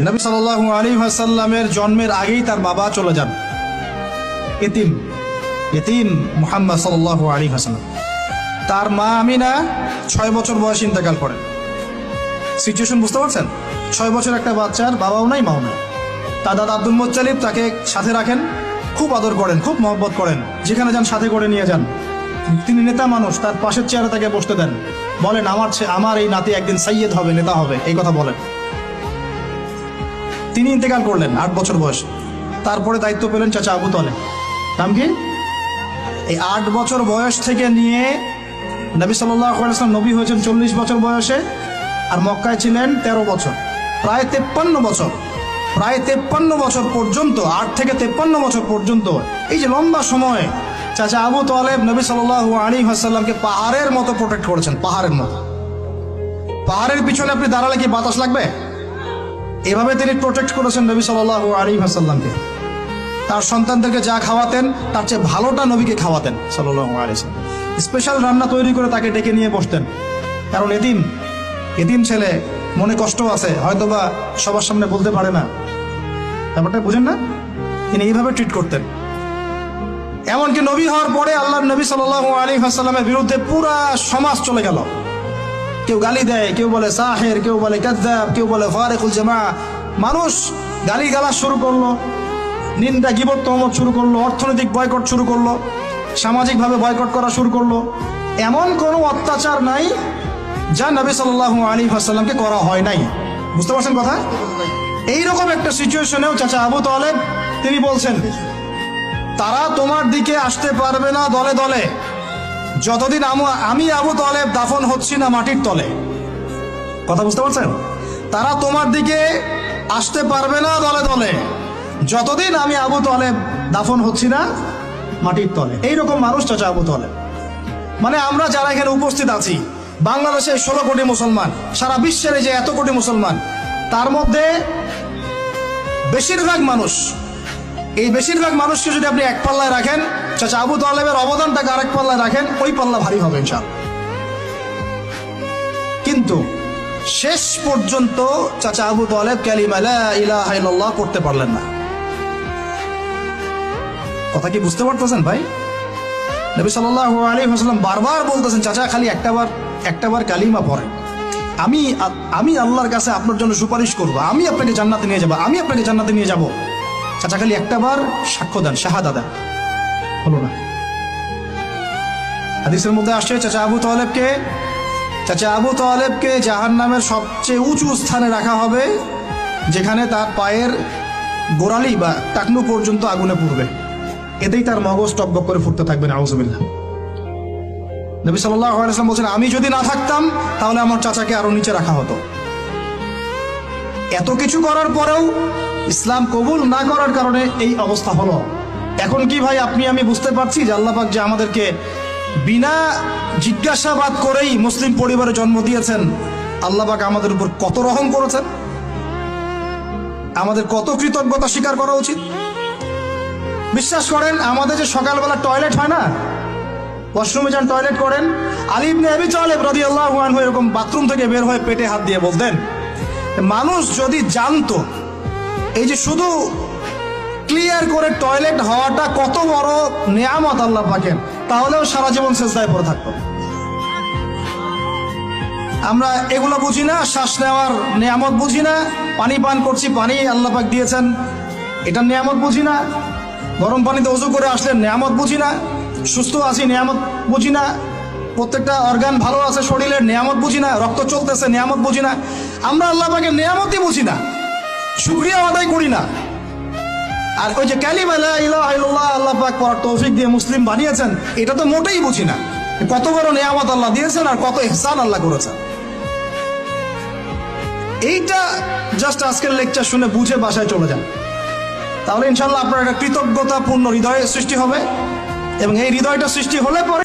নবী সাল্লাল্লাহু আলাইহি ওয়াসাল্লামের জন্মের আগেই তার বাবা চলে যান, ইতিম মুহাম্মদ সাল্লাল্লাহু আলাইহি ওয়াসাল্লাম। তার মা আমিনা 6 বছর বয়সে ইন্তেকাল করেন। সিচুয়েশন বুঝতে পারছেন? 6 বছর একটা বাচ্চার বাবাও নাই মাও নাই। তার দাদা আব্দুল মুত্তালিব তাকে সাথে রাখেন, খুব আদর করেন, খুব মহব্বত করেন, যেখানে যান সাথে করে নিয়ে যান। তিনি নেতা মানুষ, তার পাশের চেয়ারে তাকে বসতে দেন, বলেন আমার এই নাতি একদিন সাইয়্যেদ হবে, নেতা হবে, এই কথা বলেন। তিনি ইন্তেকাল করলেন 8 বছর বয়সে। তারপরে দায়িত্ব পেলেন চাচা আবু তালেব। নাম কি? এই 8 বছর বয়স থেকে নিয়ে নবী সাল্লাল্লাহু আলাইহি ওয়াসাল্লাম নবী হয়েছেন 40 বছর বয়সে, আর মক্কায় ছিলেন 13 বছর, প্রায় 53 বছর। প্রায় 53 বছর পর্যন্ত, 8 থেকে 53 বছর পর্যন্ত এই যে লম্বা সময় চাচা আবু তালেব নবী সাল্লাল্লাহু আলাইহি ওয়াসাল্লামকে পাহাড়ের মতো প্রোটেক্ট করেছেন, পাহাড়ের মতো। পাহাড়ের পিছনে আপনি দাঁড়ালে কি বাতাস লাগবে? এভাবে তিনি প্রোটেক্ট করেছেন নবী সাল্লাল্লাহু আলাইহি ওয়াসাল্লামকে। তার সন্তানদেরকে যা খাওয়াতেন তার চেয়ে ভালোটা নবীকে খাওয়াতেন সাল্লাল্লাহু আলাইহি ওয়াসাল্লাম। স্পেশাল রান্না তৈরি করে তাকে ডেকে নিয়ে বসতেন, কারণ এতিম ছেলে, মনে কষ্ট আছে, হয়তোবা সবার সামনে বলতে পারে না, ব্যাপারটা বুঝেন না? তিনি এইভাবে ট্রিট করতেন। এমনকি নবী হওয়ার পরে আল্লাহর নবী সাল্লাল্লাহু আলাইহি ওয়াসাল্লামের বিরুদ্ধে পুরা সমাজ চলে গেল। কেউ গালি দেয়, কেউ বলে সাহের, কেউ বলে কাযযাব, কেউ বলে ফারিকুল জামা। মানুষ গালিগালাজ শুরু করলো, নিন্দা গীবত তহমত শুরু করলো, অর্থনৈতিক বয়কট শুরু করলো, সামাজিকভাবে বয়কট করা শুরু করলো। এমন কোনো অত্যাচার নাই যা নবী সাল্লাল্লাহু আলাইহি ওয়াসাল্লামকে করা হয় নাই। বুঝতে পারছেন কথা? এইরকম একটা সিচুয়েশনেও চাচা আবু তালেব তিনি বলছেন, তারা তোমার দিকে আসতে পারবে না দলে দলে যতদিন আমি আবু তালেব দাফন হচ্ছি না মাটির তলে। কথা বুঝতে পারছেন? তারা তোমার দিকে আসতে পারবে না দলে দলে যতদিন আমি আবু তালেব দাফন হচ্ছি না মাটির তলে। এইরকম মানুষ চাচা আবু তালেব। মানে আমরা যারা এখানে উপস্থিত আছি, বাংলাদেশে 16 কোটি মুসলমান, সারা বিশ্বের যে এত কোটি মুসলমান, তার মধ্যে বেশিরভাগ মানুষকে যদি আপনি এক পাল্লায় রাখেন, চাচা আবু তালেবের অবদানটাকে আরেক পাল্লায় রাখেন, ওই পাল্লা ভারী হবে ইনশাআল্লাহ। কিন্তু শেষ পর্যন্ত চাচা আবু তালেব কালিমা লা ইলাহা ইল্লাল্লাহ পড়তে পারলেন না। কথা কি বুঝতে পারতেছেন ভাই? নবী সাল্লাল্লাহু আলাইহি ওয়াসাল্লাম বারবার বলতেছেন, চাচা খালি একটাবার কালিমা পড়েন, আমি আল্লাহর কাছে আপনার জন্য সুপারিশ করব, আমি আপনাকে জান্নাতে নিয়ে যাব, চাচা খালি একটাবার সাক্ষ্য দেন, শাহাদা দেন। হলো না। হাদিসের মধ্যে আসছে চাচা আবু তালেবকে জাহান্নামের সবচেয়ে উঁচু স্থানে রাখা হবে, যেখানে তার পায়ের গোড়ালি বা টাকনু পর্যন্ত আগুনে পুড়বে, এতেই তার মগজ টকবক করে ফুটতে থাকবে। নাউযুবিল্লাহ। নবী সাল্লাল্লাহু আলাইহি ওয়াসাল্লাম বলেছেন, আমি যদি না থাকতাম তাহলে আমার চাচাকে আরো নিচে রাখা হতো। এত কিছু করার পরেও ইসলাম কবুল না করার কারণে এই অবস্থা হলো। এখন কি ভাই আমি বুঝতে পারছি যে আল্লাহ পাক যে আমাদেরকে বিনা জিজ্ঞাসাবাদ করেই মুসলিম পরিবারে জন্ম দিয়েছেন, আল্লাহ পাক আমাদের উপর কত রহম করেছেন, আমাদের কত কৃতজ্ঞতা স্বীকার করা উচিত। বিশ্বাস করেন, আমাদের যে সকালবেলা টয়লেট হয় না, ওয়াশরুমে যান, টয়লেট করেন, আলী ইবনে আবি তালেব রাদিয়াল্লাহু আনহু এরকম বাথরুম থেকে বের হয়ে পেটে হাত দিয়ে বলতেন, মানুষ যদি জানতো এই যে শুধু ক্লিয়ার করে টয়লেট হওয়াটা কত বড় নেয়ামত আল্লাহ পাকের, তাহলেও সারা জীবন সেজদায় পড়ে থাকতো। আমরা এগুলো বুঝি না, শ্বাস নেওয়ার নেয়ামত বুঝি না, পানি পান করছি, পানি আল্লাহ পাক দিয়েছেন, এটার নেয়ামত বুঝি না, গরম পানিতে ওযু করে আসলে নেয়ামত বুঝি না, সুস্থ আছি নেয়ামত বুঝি না, প্রত্যেকটা অর্গান ভালো আছে শরীরের নেয়ামত বুঝি না, রক্ত চলতেছে নেয়ামত বুঝি না। আমরা আল্লাহ পাকের নেয়ামতই বুঝি না, শুকরিয়া আদায় করি না। আর ওই যে কালিমা লা ইলাহা ইল্লাল্লাহ আল্লাহ পাক পড়ার তৌফিক দিয়ে মুসলিম বানিয়েছেন, এটা তো মোটেই বুঝি না। কত বড় নেয়ামত আল্লাহ দিয়েছেন আর কত ইহসান আল্লাহ করেছেন। এইটা জাস্ট আজকের লেকচার শুনে বুঝে বাসায় চলে যান, তাহলে ইনশাআল্লাহ আপনার একটা কৃতজ্ঞতাপূর্ণ হৃদয়ের সৃষ্টি হবে, এবং এই হৃদয়টা সৃষ্টি হলে পরে